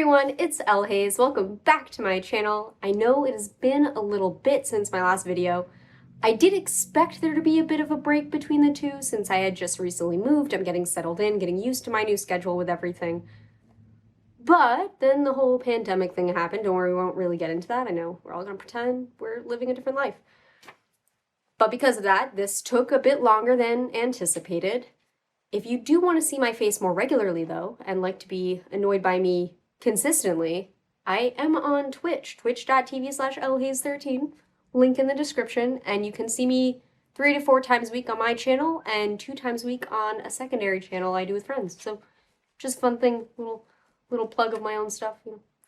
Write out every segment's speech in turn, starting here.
everyone, it's Elle Hayes. Welcome back to my channel. I know it has been a little bit since my last video. I did expect there to be a bit of a break between the two since I had just recently moved. I'm getting settled in, getting used to my new schedule with everything. But then the whole pandemic thing happened. Don't worry, we won't really get into that. I know we're all gonna pretend we're living a different life. But because of that, this took a bit longer than anticipated. If you do want to see my face more regularly though, and like to be annoyed by me consistently, I am on Twitch, twitch.tv/LHayes13, link in the description, and you can see me 3 to 4 times a week on my channel and 2 times a week on a secondary channel I do with friends. So just fun thing, little plug of my own stuff,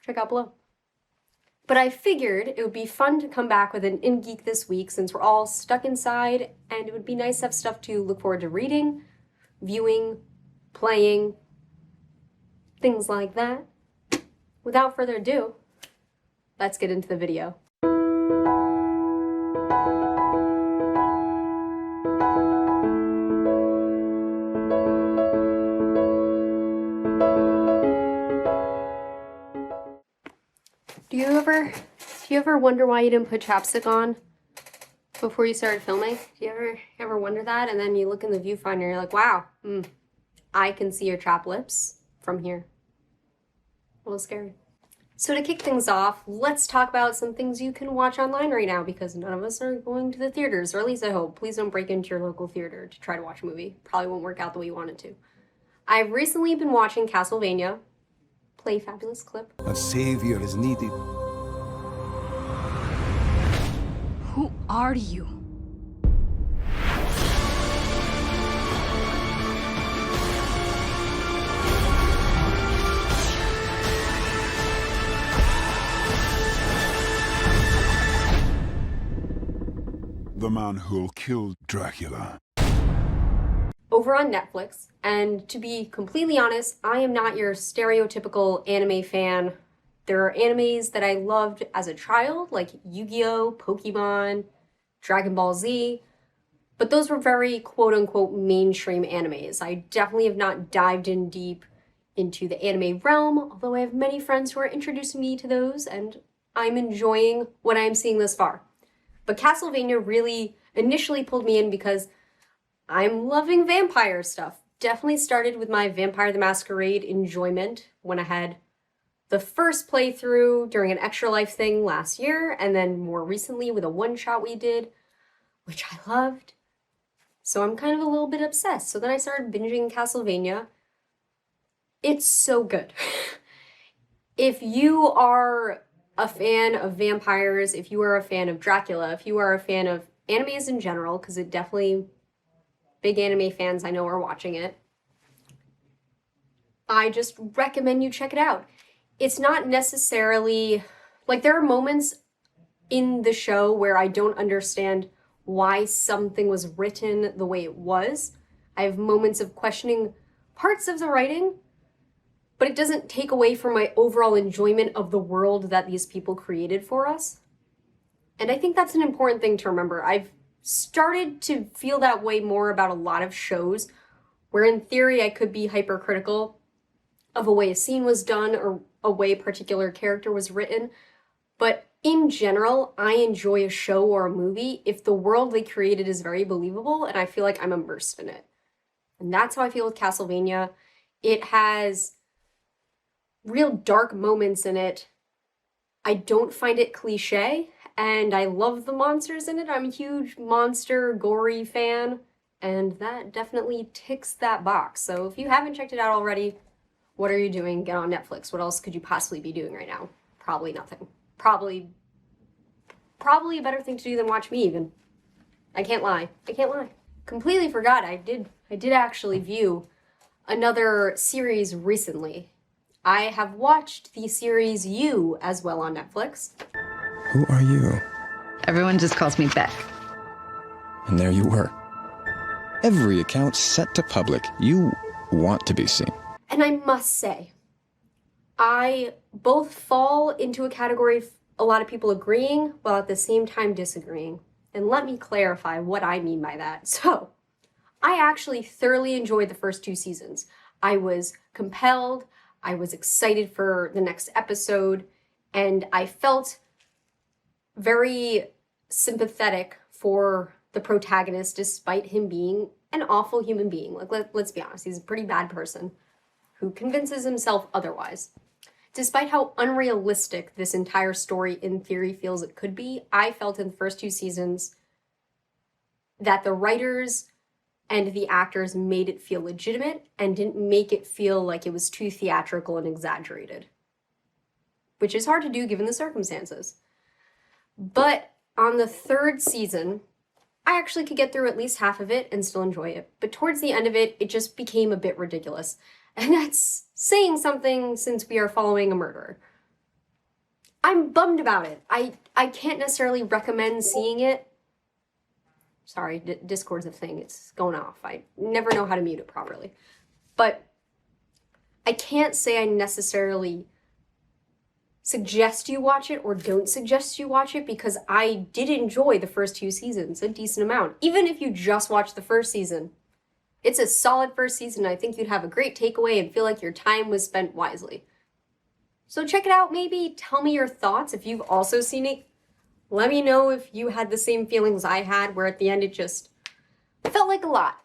check out below. But I figured it would be fun to come back with an In Geek this week since we're all stuck inside, and it would be nice to have stuff to look forward to reading, viewing, playing, things like that. Without further ado, let's get into the video. Do you ever wonder why you didn't put chapstick on before you started filming? Do you ever wonder that? And then you look in the viewfinder and you're like, wow, I can see your chapped lips from here. A little scary. So to kick things off, let's talk about some things you can watch online right now because none of us are going to the theaters, or at least I hope. Please don't break into your local theater to try to watch a movie. Probably won't work out the way you want it to. I've recently been watching Castlevania. Play fabulous clip. A savior is needed. Who are you? The man who'll kill Dracula. Over on Netflix, and to be completely honest, I am not your stereotypical anime fan. There are animes that I loved as a child, like Yu-Gi-Oh!, Pokemon, Dragon Ball Z, but those were very quote-unquote mainstream animes. I definitely have not dived in deep into the anime realm, although I have many friends who are introducing me to those, and I'm enjoying what I'm seeing thus far. But Castlevania really initially pulled me in because I'm loving vampire stuff. Definitely started with my Vampire the Masquerade enjoyment when I had the first playthrough during an Extra Life thing last year, and then more recently with a one-shot we did, which I loved. So I'm kind of a little bit obsessed. So then I started binging Castlevania. It's so good. If you are a fan of vampires, if you are a fan of Dracula, if you are a fan of animes in general, because it definitely, big anime fans I know are watching it, I just recommend you check it out. It's not necessarily, like there are moments in the show where I don't understand why something was written the way it was. I have moments of questioning parts of the writing, but it doesn't take away from my overall enjoyment of the world that these people created for us. And I think that's an important thing to remember. I've started to feel that way more about a lot of shows where in theory I could be hypercritical of a way a scene was done or a way a particular character was written. But in general, I enjoy a show or a movie if the world they created is very believable and I feel like I'm immersed in it. And that's how I feel with Castlevania. It has real dark moments in it. I don't find it cliche, and I love the monsters in it. I'm a huge monster, gory fan, and that definitely ticks that box. So if you haven't checked it out already, what are you doing? Get on Netflix. What else could you possibly be doing right now? Probably nothing. Probably a better thing to do than watch me even. I can't lie. Completely forgot I did actually view another series recently. I have watched the series You as well on Netflix. Who are you? Everyone just calls me Beck. And there you were. Every account set to public. You want to be seen. And I must say, I both fall into a category of a lot of people agreeing while at the same time disagreeing. And let me clarify what I mean by that. So, I actually thoroughly enjoyed the first 2 seasons. I was compelled, I was excited for the next episode, and I felt very sympathetic for the protagonist despite him being an awful human being. Like, let's be honest, he's a pretty bad person who convinces himself otherwise. Despite how unrealistic this entire story in theory feels it could be, I felt in the first 2 seasons that the writers and the actors made it feel legitimate and didn't make it feel like it was too theatrical and exaggerated. Which is hard to do given the circumstances. But on the 3rd season, I actually could get through at least half of it and still enjoy it. But towards the end of it, it just became a bit ridiculous. And that's saying something since we are following a murderer. I'm bummed about it. I can't necessarily recommend seeing it. Sorry, Discord's a thing. It's going off. I never know how to mute it properly. But I can't say I necessarily suggest you watch it or don't suggest you watch it, because I did enjoy the first 2 seasons a decent amount. Even if you just watch the first season, it's a solid first season. I think you'd have a great takeaway and feel like your time was spent wisely. So check it out maybe. Tell me your thoughts if you've also seen it. Let me know if you had the same feelings I had, where at the end it just felt like a lot.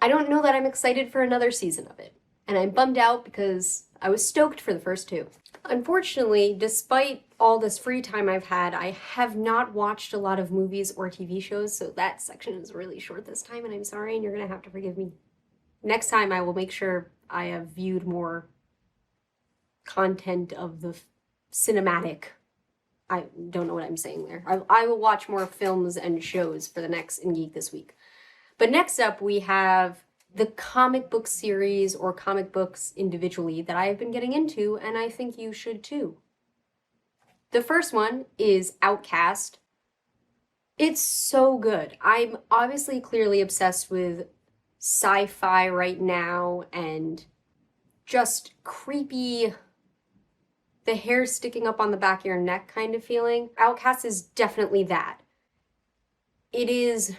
I don't know that I'm excited for another season of it. And I'm bummed out because I was stoked for the first 2. Unfortunately, despite all this free time I've had, I have not watched a lot of movies or TV shows, so that section is really short this time, and I'm sorry, and you're gonna have to forgive me. Next time I will make sure I have viewed more content of the cinematic. I don't know what I'm saying there. I will watch more films and shows for the next In Geek this week. But next up we have the comic book series or comic books individually that I have been getting into, and I think you should too. The first one is Outcast. It's so good. I'm obviously clearly obsessed with sci-fi right now and just creepy, the hair sticking up on the back of your neck kind of feeling. Outcast is definitely that. It is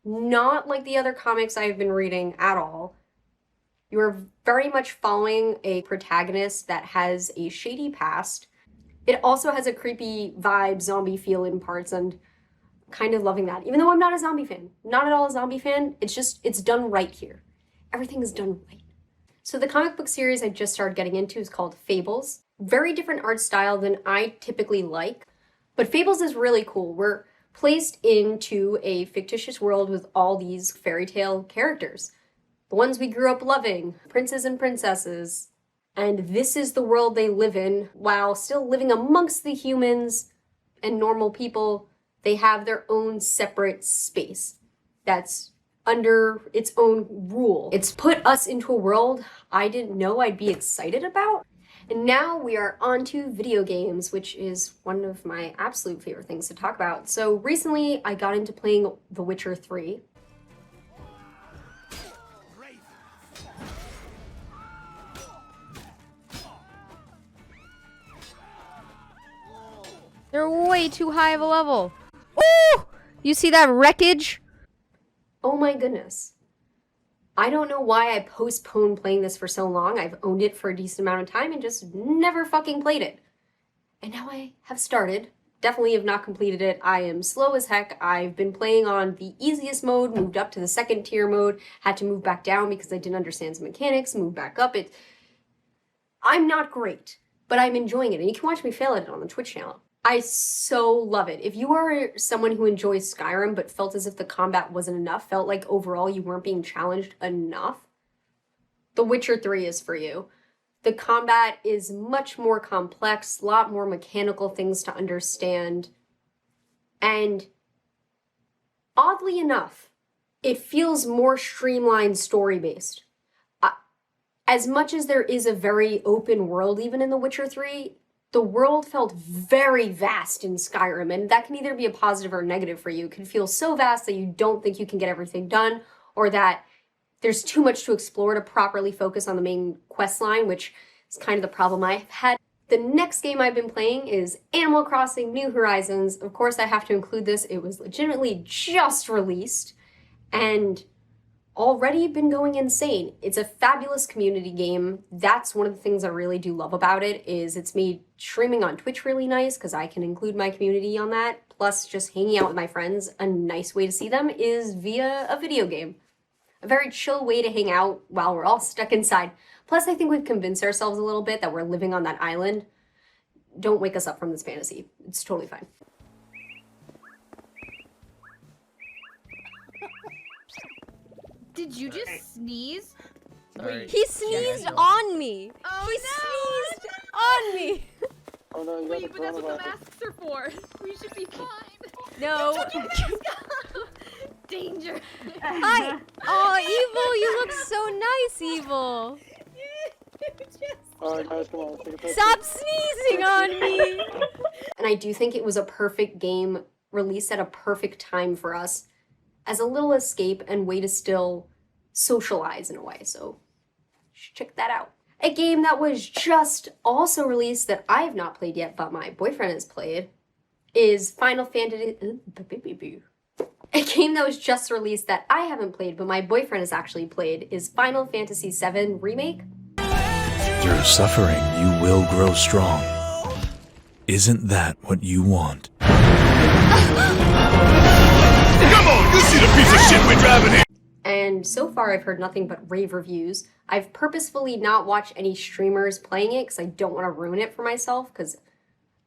not like the other comics I've been reading at all. You are very much following a protagonist that has a shady past. It also has a creepy vibe, zombie feel in parts, and kind of loving that. Even though I'm not a zombie fan. Not at all a zombie fan. It's done right here. Everything is done right. So the comic book series I just started getting into is called Fables. Very different art style than I typically like. But Fables is really cool. We're placed into a fictitious world with all these fairy tale characters. The ones we grew up loving, princes and princesses. And this is the world they live in while still living amongst the humans and normal people. They have their own separate space that's under its own rule. It's put us into a world I didn't know I'd be excited about. And now we are on to video games, which is one of my absolute favorite things to talk about. So recently I got into playing The Witcher 3. They're way too high of a level. Ooh! You see that wreckage? Oh my goodness. I don't know why I postponed playing this for so long. I've owned it for a decent amount of time and just never fucking played it. And now I have started. Definitely have not completed it. I am slow as heck. I've been playing on the easiest mode, moved up to the 2nd tier mode, had to move back down because I didn't understand some mechanics, moved back up. I'm not great, but I'm enjoying it. And you can watch me fail at it on the Twitch channel. I so love it. If you are someone who enjoys Skyrim but felt as if the combat wasn't enough, felt like overall you weren't being challenged enough, The Witcher 3 is for you. The combat is much more complex, a lot more mechanical things to understand, and oddly enough, it feels more streamlined story-based. As much as there is a very open world even in The Witcher 3, the world felt very vast in Skyrim, and that can either be a positive or a negative for you. It can feel so vast that you don't think you can get everything done, or that there's too much to explore to properly focus on the main quest line, which is kind of the problem I've had. The next game I've been playing is Animal Crossing New Horizons. Of course, I have to include this. It was legitimately just released, and already been going insane. It's a fabulous community game. That's one of the things I really do love about it, is it's made streaming on Twitch really nice because I can include my community on that. Plus, just hanging out with my friends, a nice way to see them is via a video game. A very chill way to hang out while we're all stuck inside. Plus, I think we've convinced ourselves a little bit that we're living on that island. Don't wake us up from this fantasy. It's totally fine. Did you just sneeze? Sorry. He sneezed on me. Oh, he sneezed on me. Oh no, you Wait, got but the that's what the coronavirus. masks are for. We should be fine. No. Danger. Hi. Oh, Evil, you look so nice, Evil. Alright guys, come on, let's take a picture. Stop sneezing on me. And I do think it was a perfect game released at a perfect time for us as a little escape and way to still socialize in a way. So you should check that out. A game that was just also released that I have not played yet, but my boyfriend has played, is Final Fantasy. A game that was just released that I haven't played, but my boyfriend has actually played, is Final Fantasy VII Remake. Through suffering, you will grow strong. Isn't that what you want? Come on, you see the piece of shit we're driving here! And so far I've heard nothing but rave reviews. I've purposefully not watched any streamers playing it because I don't want to ruin it for myself, because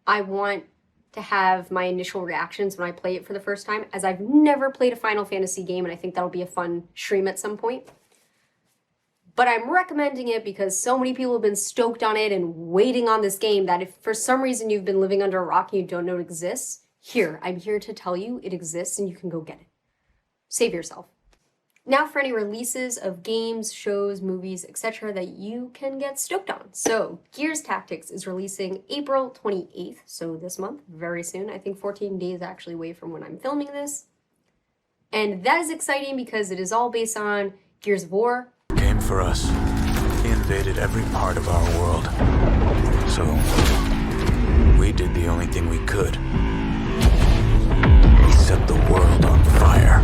I want to have my initial reactions when I play it for the first time, as I've never played a Final Fantasy game, and I think that'll be a fun stream at some point. But I'm recommending it because so many people have been stoked on it and waiting on this game that if for some reason you've been living under a rock and you don't know it exists, I'm here to tell you it exists and you can go get it. Save yourself. Now for any releases of games, shows, movies, etc. that you can get stoked on. So Gears Tactics is releasing April 28th, so this month, very soon. I think 14 days actually away from when I'm filming this. And that is exciting because it is all based on Gears of War. Came for us. He invaded every part of our world. So, we did the only thing we could. We set the world on fire.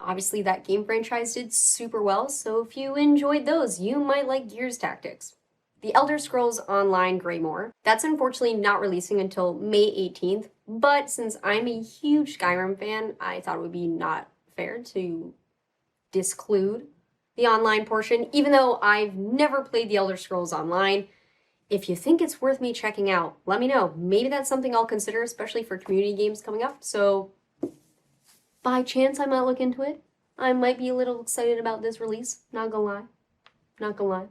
Obviously, that game franchise did super well, so if you enjoyed those, you might like Gears Tactics. The Elder Scrolls Online Greymoor, that's unfortunately not releasing until May 18th, but since I'm a huge Skyrim fan, I thought it would be not fair to disclude the online portion, even though I've never played the Elder Scrolls Online. If you think it's worth me checking out, let me know. Maybe that's something I'll consider, especially for community games coming up, so by chance, I might look into it. I might be a little excited about this release. Not gonna lie. Not gonna lie.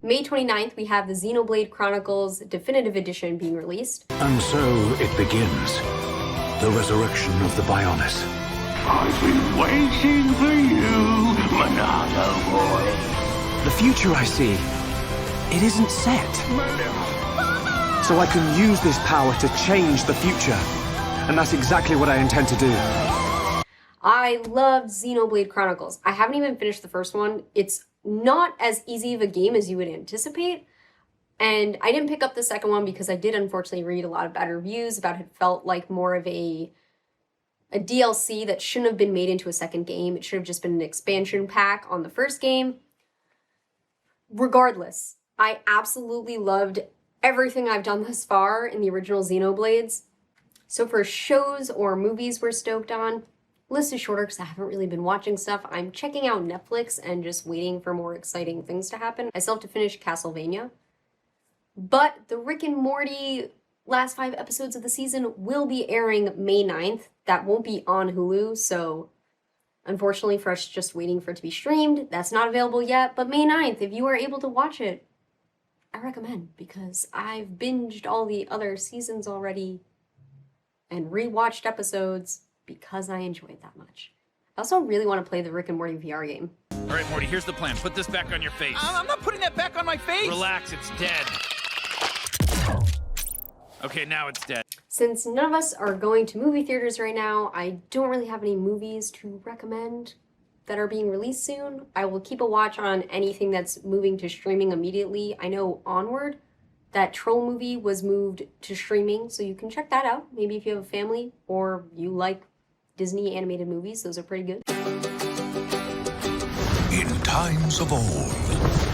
May 29th, we have the Xenoblade Chronicles Definitive Edition being released. And so it begins. The resurrection of the Bionis. I've been waiting for you, Monado boy. The future I see, it isn't set. So I can use this power to change the future. And that's exactly what I intend to do. I loved Xenoblade Chronicles. I haven't even finished the first one. It's not as easy of a game as you would anticipate. And I didn't pick up the second one because I did unfortunately read a lot of bad reviews about it felt like more of a DLC that shouldn't have been made into a second game. It should have just been an expansion pack on the first game. Regardless, I absolutely loved everything I've done thus far in the original Xenoblades. So for shows or movies we're stoked on, list is shorter because I haven't really been watching stuff. I'm checking out Netflix and just waiting for more exciting things to happen. I still have to finish Castlevania. But the Rick and Morty last 5 episodes of the season will be airing May 9th. That won't be on Hulu, so unfortunately for us just waiting for it to be streamed, that's not available yet. But May 9th, if you are able to watch it, I recommend, because I've binged all the other seasons already and rewatched episodes because I enjoy it that much. I also really want to play the Rick and Morty VR game. All right, Morty, here's the plan. Put this back on your face. I'm not putting that back on my face. Relax, it's dead. Okay, now it's dead. Since none of us are going to movie theaters right now, I don't really have any movies to recommend that are being released soon. I will keep a watch on anything that's moving to streaming immediately. I know Onward, that Troll movie, was moved to streaming, so you can check that out. Maybe if you have a family or you like Disney animated movies, those are pretty good. In times of old,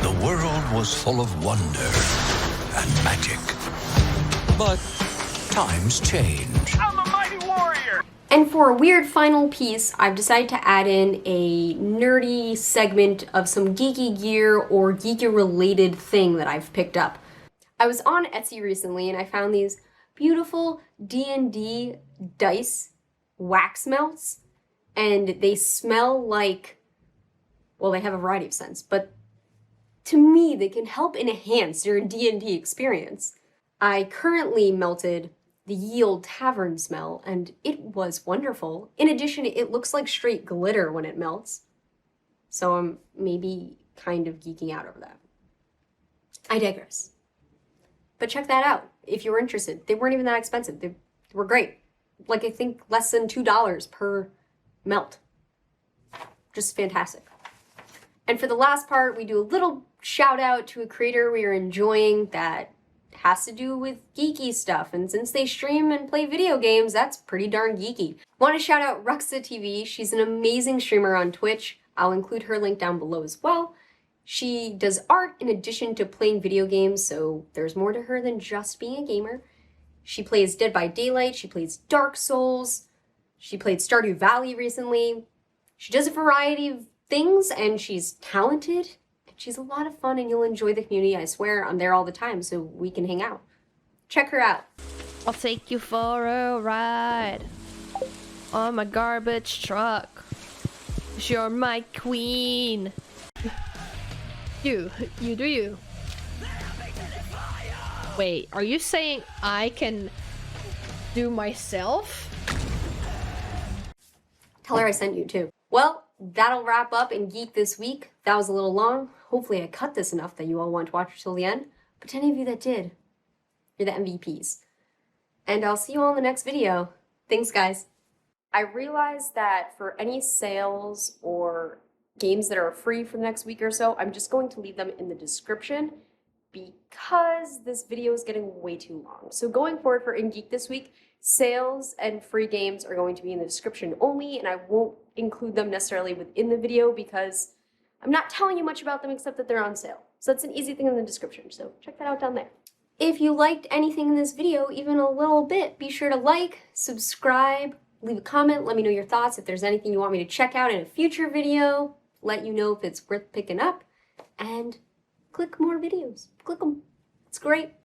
the world was full of wonder and magic. But times change. I'm a mighty warrior! And for a weird final piece, I've decided to add in a nerdy segment of some geeky gear or geeky related thing that I've picked up. I was on Etsy recently and I found these beautiful D&D dice wax melts, and they smell like, well, they have a variety of scents, but to me, they can help enhance your D&D experience. I currently melted the Yield Tavern smell, and it was wonderful. In addition, it looks like straight glitter when it melts. So I'm maybe kind of geeking out over that. I digress. But check that out if you're interested. They weren't even that expensive. They were great. Like, I think less than $2 per melt. Just fantastic. And for the last part, we do a little shout out to a creator we are enjoying that has to do with geeky stuff. And since they stream and play video games, that's pretty darn geeky. Want to shout out Ruxa TV. She's an amazing streamer on Twitch. I'll include her link down below as well. She does art in addition to playing video games, so there's more to her than just being a gamer. She plays Dead by Daylight, she plays Dark Souls, she played Stardew Valley recently. She does a variety of things, and she's talented, and she's a lot of fun, and you'll enjoy the community. I swear, I'm there all the time, so we can hang out. Check her out. I'll take you for a ride on my garbage truck. 'Cause you're my queen. You do you. Wait, are you saying I can do myself? Tell her I sent you too. Well, that'll wrap up in Geek this week. That was a little long. Hopefully I cut this enough that you all want to watch it till the end. But to any of you that did, you're the MVPs. And I'll see you all in the next video. Thanks, guys. I realized that for any sales or games that are free for the next week or so, I'm just going to leave them in the description because this video is getting way too long. So going forward for In Geek this week, sales and free games are going to be in the description only, and I won't include them necessarily within the video because I'm not telling you much about them except that they're on sale. So that's an easy thing in the description, so check that out down there. If you liked anything in this video, even a little bit, be sure to like, subscribe, leave a comment, let me know your thoughts. If there's anything you want me to check out in a future video, let you know if it's worth picking up, and click more videos. Click them. It's great.